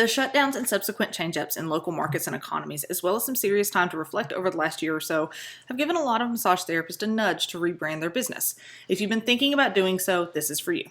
The shutdowns and subsequent change-ups in local markets and economies, as well as some serious time to reflect over the last year or so, have given a lot of massage therapists a nudge to rebrand their business. If you've been thinking about doing so, this is for you.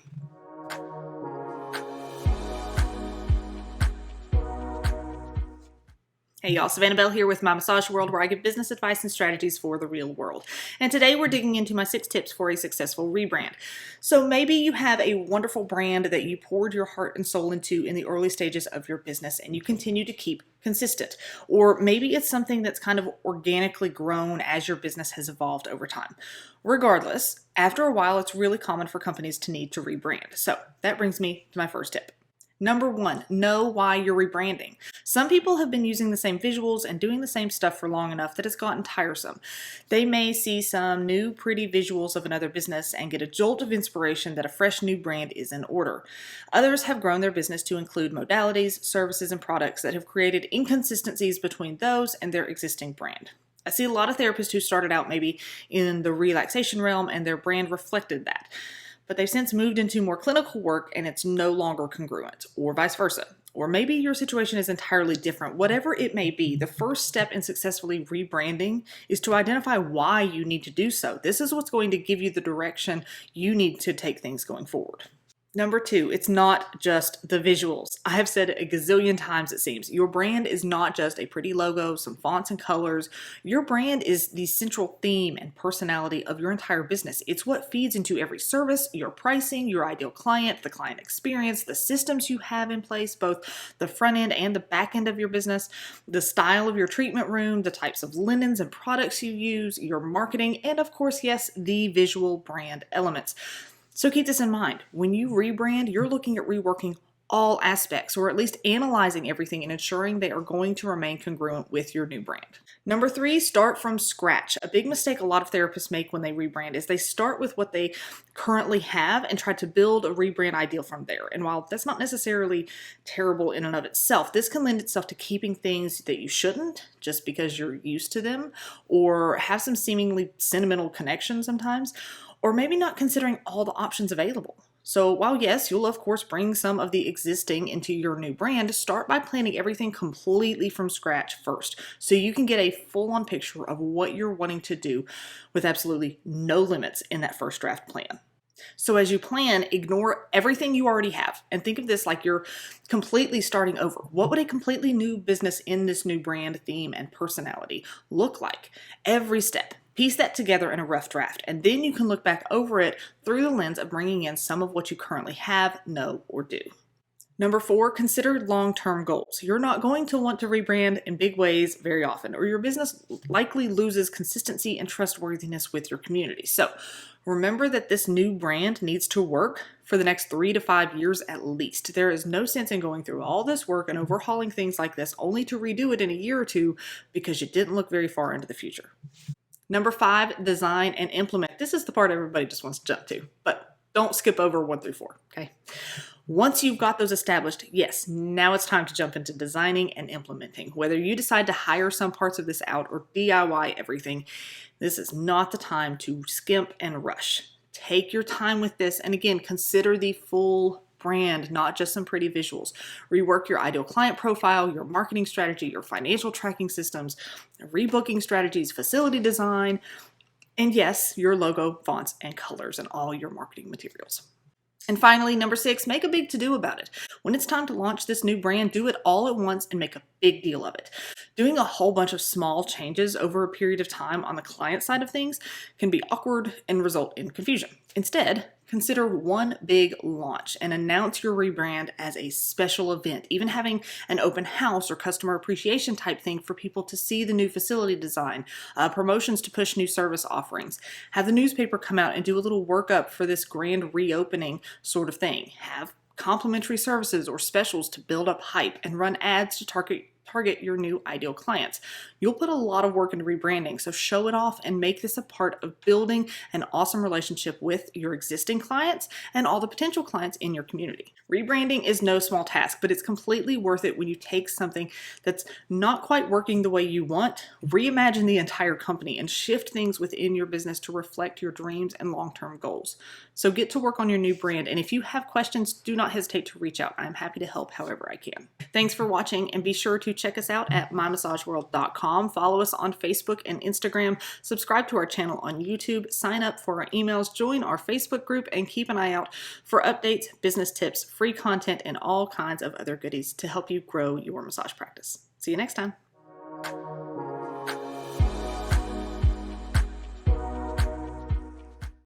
Hey y'all, Savannah Bell here with My Massage World, where I give business advice and strategies for the real world. And today we're digging into my 6 tips for a successful rebrand. So maybe you have a wonderful brand that you poured your heart and soul into in the early stages of your business and you continue to keep consistent. Or maybe it's something that's kind of organically grown as your business has evolved over time. Regardless, after a while, it's really common for companies to need to rebrand. So that brings me to my first tip. Number 1, know why you're rebranding. Some people have been using the same visuals and doing the same stuff for long enough that it's gotten tiresome. They may see some new pretty visuals of another business and get a jolt of inspiration that a fresh new brand is in order. Others have grown their business to include modalities, services, and products that have created inconsistencies between those and their existing brand. I see a lot of therapists who started out maybe in the relaxation realm and their brand reflected that. But they've since moved into more clinical work and it's no longer congruent, or vice versa. Or maybe your situation is entirely different. Whatever it may be, the first step in successfully rebranding is to identify why you need to do so. This is what's going to give you the direction you need to take things going forward. Number 2, it's not just the visuals. I have said it a gazillion times, it seems. Your brand is not just a pretty logo, some fonts and colors. Your brand is the central theme and personality of your entire business. It's what feeds into every service, your pricing, your ideal client, the client experience, the systems you have in place, both the front end and the back end of your business, the style of your treatment room, the types of linens and products you use, your marketing, and of course, yes, the visual brand elements. So keep this in mind. When you rebrand, you're looking at reworking all aspects, or at least analyzing everything and ensuring they are going to remain congruent with your new brand. Number 3, start from scratch. A big mistake a lot of therapists make when they rebrand is they start with what they currently have and try to build a rebrand ideal from there. And while that's not necessarily terrible in and of itself, this can lend itself to keeping things that you shouldn't just because you're used to them, or have some seemingly sentimental connection sometimes, or maybe not considering all the options available. So while yes, you'll of course bring some of the existing into your new brand, start by planning everything completely from scratch first, so you can get a full-on picture of what you're wanting to do with absolutely no limits in that first draft plan. So as you plan, ignore everything you already have and think of this like you're completely starting over. What would a completely new business in this new brand, theme, and personality look like? Every step. Piece that together in a rough draft, and then you can look back over it through the lens of bringing in some of what you currently have, know, or do. Number 4, consider long-term goals. You're not going to want to rebrand in big ways very often, or your business likely loses consistency and trustworthiness with your community. So remember that this new brand needs to work for the next 3 to 5 years at least. There is no sense in going through all this work and overhauling things like this only to redo it in a year or two because you didn't look very far into the future. Number 5, design and implement. This is the part everybody just wants to jump to, but don't skip over 1 through 4, okay? Once you've got those established, yes, now it's time to jump into designing and implementing. Whether you decide to hire some parts of this out or DIY everything, this is not the time to skimp and rush. Take your time with this, and again, consider the full brand, not just some pretty visuals. Rework your ideal client profile, your marketing strategy, your financial tracking systems, rebooking strategies, facility design, and yes, your logo, fonts, and colors, and all your marketing materials. And finally, number 6, make a big to-do about it. When it's time to launch this new brand, do it all at once and make a big deal of it. Doing a whole bunch of small changes over a period of time on the client side of things can be awkward and result in confusion. Instead, consider one big launch and announce your rebrand as a special event, even having an open house or customer appreciation type thing for people to see the new facility design, promotions to push new service offerings, have the newspaper come out and do a little workup for this grand reopening sort of thing, have complimentary services or specials to build up hype, and run ads to target your new ideal clients. You'll put a lot of work into rebranding, so show it off and make this a part of building an awesome relationship with your existing clients and all the potential clients in your community. Rebranding is no small task, but it's completely worth it when you take something that's not quite working the way you want, reimagine the entire company, and shift things within your business to reflect your dreams and long-term goals. So get to work on your new brand. And if you have questions, do not hesitate to reach out. I'm happy to help however I can. Thanks for watching, and be sure to check us out at mymassageworld.com. Follow us on Facebook and Instagram. Subscribe to our channel on YouTube. Sign up for our emails. Join our Facebook group, and keep an eye out for updates, business tips, free content, and all kinds of other goodies to help you grow your massage practice. See you next time.